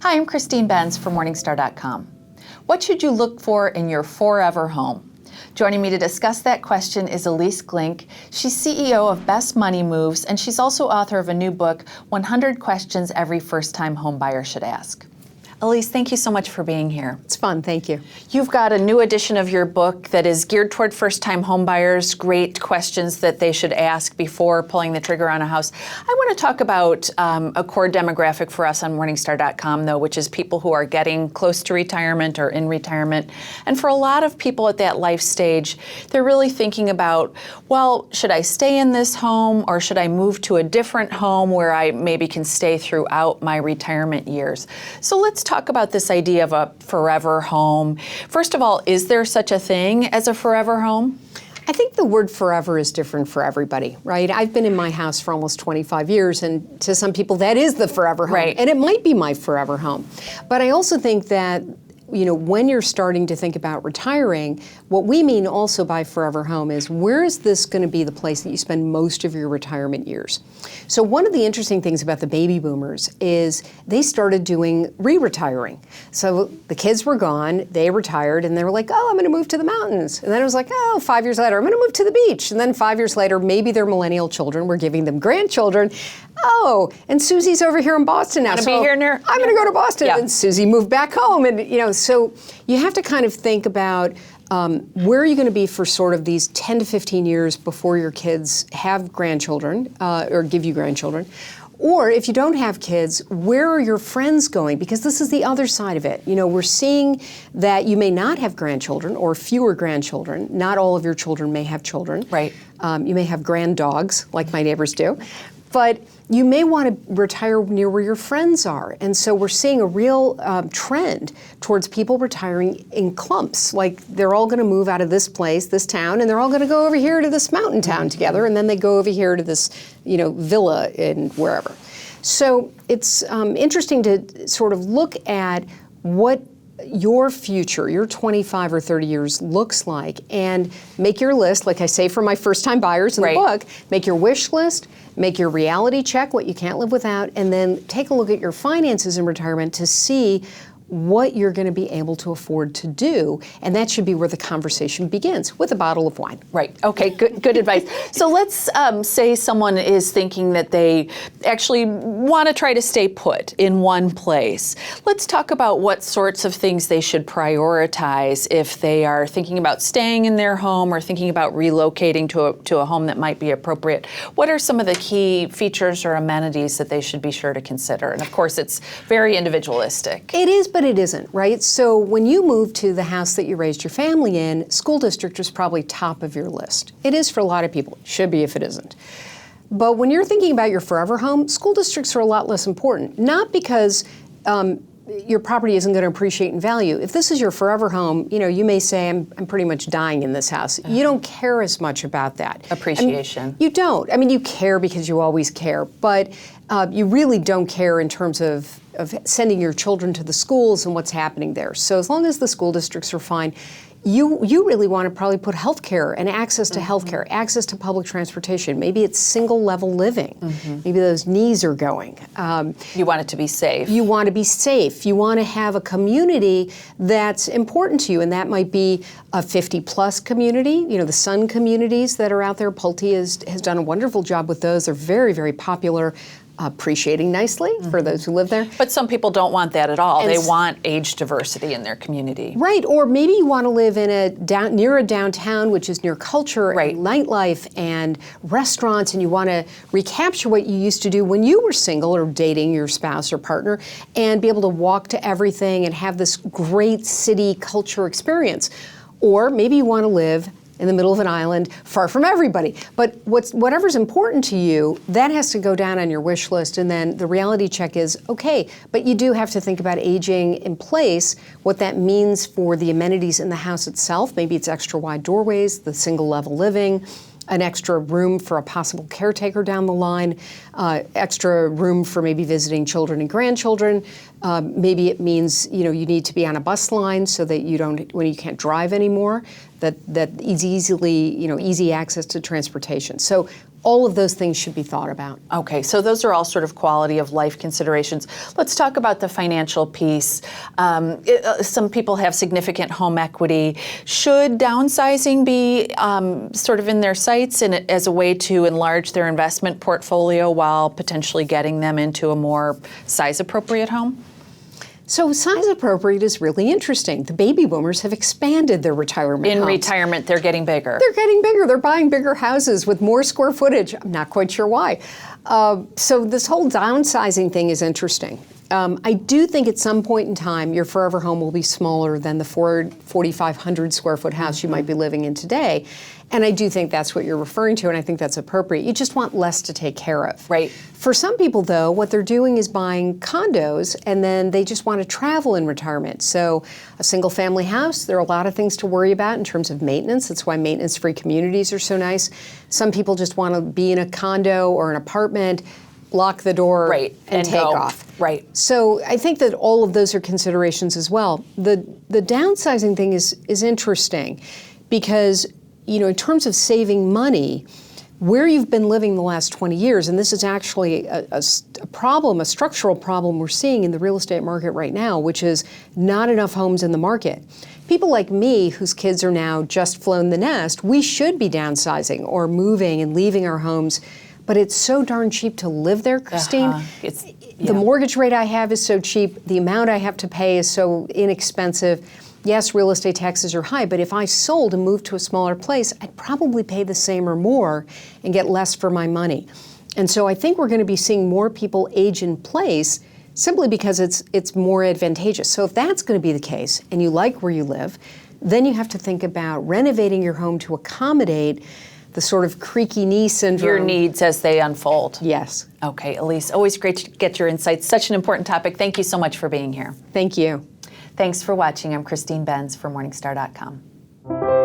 Hi, I'm Christine Benz from Morningstar.com. What should you look for in your forever home? Joining me to discuss that question is Elise Glink. She's CEO of Best Money Moves, and she's also author of a new book, 100 Questions Every First-Time Homebuyer Should Ask. Elise, thank you so much for being here. It's fun, thank you. You've got a new edition of your book that is geared toward first-time homebuyers, great questions that they should ask before pulling the trigger on a house. I want to talk about a core demographic for us on Morningstar.com, though, which is people who are getting close to retirement or in retirement. And for a lot of people at that life stage, they're really thinking about, well, should I stay in this home or should I move to a different home where I maybe can stay throughout my retirement years? So let's talk about this idea of a forever home. First of all, is there such a thing as a forever home? I think the word forever is different for everybody, right? I've been in my house for almost 25 years, and to some people that is the forever home. Right. And it might be my forever home. But I also think that when you're starting to think about retiring, what we mean also by forever home is where is this going to be the place that you spend most of your retirement years? So one of the interesting things about the baby boomers is they started doing re-retiring. So the kids were gone, they retired, and they were like, oh, I'm going to move to the mountains. And then it was like, oh, 5 years later, I'm going to move to the beach. And then 5 years later, maybe their millennial children were giving them grandchildren. Oh, and Susie's over here in Boston now. I'm going to go to Boston. Yeah. And Susie moved back home. And, so you have to kind of think about where are you going to be for sort of these 10 to 15 years before your kids have grandchildren or give you grandchildren. Or if you don't have kids, where are your friends going? Because this is the other side of it. We're seeing that you may not have grandchildren or fewer grandchildren. Not all of your children may have children. Right. You may have grand dogs, like my neighbors do. But you may want to retire near where your friends are. And so we're seeing a real trend towards people retiring in clumps. Like they're all going to move out of this place, this town, and they're all going to go over here to this mountain town together. And then they go over here to this, villa in wherever. So it's interesting to sort of look at what your future, your 25 or 30 years looks like, and make your list, like I say for my first-time buyers in the book, make your wish list, make your reality check, what you can't live without, and then take a look at your finances in retirement to see what you're going to be able to afford to do, and that should be where the conversation begins, with a bottle of wine. Right. Okay. Good advice. So let's say someone is thinking that they actually want to try to stay put in one place. Let's talk about what sorts of things they should prioritize if they are thinking about staying in their home or thinking about relocating to a home that might be appropriate. What are some of the key features or amenities that they should be sure to consider? And of course, it's very individualistic. It is, but it isn't, right? So when you move to the house that you raised your family in, school district is probably top of your list. It is for a lot of people. It should be if it isn't. But when you're thinking about your forever home, school districts are a lot less important. Not because your property isn't going to appreciate in value. If this is your forever home, you may say, I'm pretty much dying in this house. You don't care as much about that. Appreciation. You don't. You care because you always care, but you really don't care in terms of sending your children to the schools and what's happening there. So as long as the school districts are fine, you really want to probably put health care and access to health care, access to public transportation. Maybe it's single level living. Maybe those knees are going. You want it to be safe. You want to be safe. You want to have a community that's important to you, and that might be a 50-plus community. The Sun communities that are out there. Pulte has done a wonderful job with those. They're very, very popular. Appreciating nicely for those who live there. But some people don't want that at all. They want age diversity in their community. Right, or maybe you want to live in near a downtown, which is near culture and nightlife and restaurants, and you want to recapture what you used to do when you were single or dating your spouse or partner, and be able to walk to everything and have this great city culture experience. Or maybe you want to live in the middle of an island, far from everybody. But whatever's important to you, that has to go down on your wish list. And then the reality check is, okay, but you do have to think about aging in place, what that means for the amenities in the house itself. Maybe it's extra wide doorways, the single level living, an extra room for a possible caretaker down the line, extra room for maybe visiting children and grandchildren. Maybe it means you need to be on a bus line so that you don't, when you can't drive anymore, that is easy access to transportation. So all of those things should be thought about. Okay, so those are all sort of quality of life considerations. Let's talk about the financial piece. Some people have significant home equity. Should downsizing be sort of in their sights as a way to enlarge their investment portfolio while potentially getting them into a more size-appropriate home? So size appropriate is really interesting. The baby boomers have expanded their retirement In homes. retirement, they're getting bigger. They're getting bigger. They're buying bigger houses with more square footage. I'm not quite sure why. So this whole downsizing thing is interesting. I do think at some point in time, your forever home will be smaller than the 4,500 square foot house you might be living in today. And I do think that's what you're referring to, and I think that's appropriate. You just want less to take care of. Right. For some people, though, what they're doing is buying condos, and then they just want to travel in retirement. So a single family house, there are a lot of things to worry about in terms of maintenance. That's why maintenance-free communities are so nice. Some people just want to be in a condo or an apartment, lock the door, and take off. Right. So I think that all of those are considerations as well. The downsizing thing is interesting because, in terms of saving money, where you've been living the last 20 years, and this is actually a problem, a structural problem we're seeing in the real estate market right now, which is not enough homes in the market. People like me, whose kids are now just flown the nest, we should be downsizing or moving and leaving our homes, but it's so darn cheap to live there, Christine. The mortgage rate I have is so cheap, the amount I have to pay is so inexpensive. Yes, real estate taxes are high, but if I sold and moved to a smaller place, I'd probably pay the same or more and get less for my money. And so I think we're going to be seeing more people age in place simply because it's more advantageous. So if that's going to be the case, and you like where you live, then you have to think about renovating your home to accommodate the sort of creaky knee syndrome. Your needs as they unfold. Yes. Okay, Elise, always great to get your insights. Such an important topic. Thank you so much for being here. Thank you. Thanks for watching. I'm Christine Benz for Morningstar.com.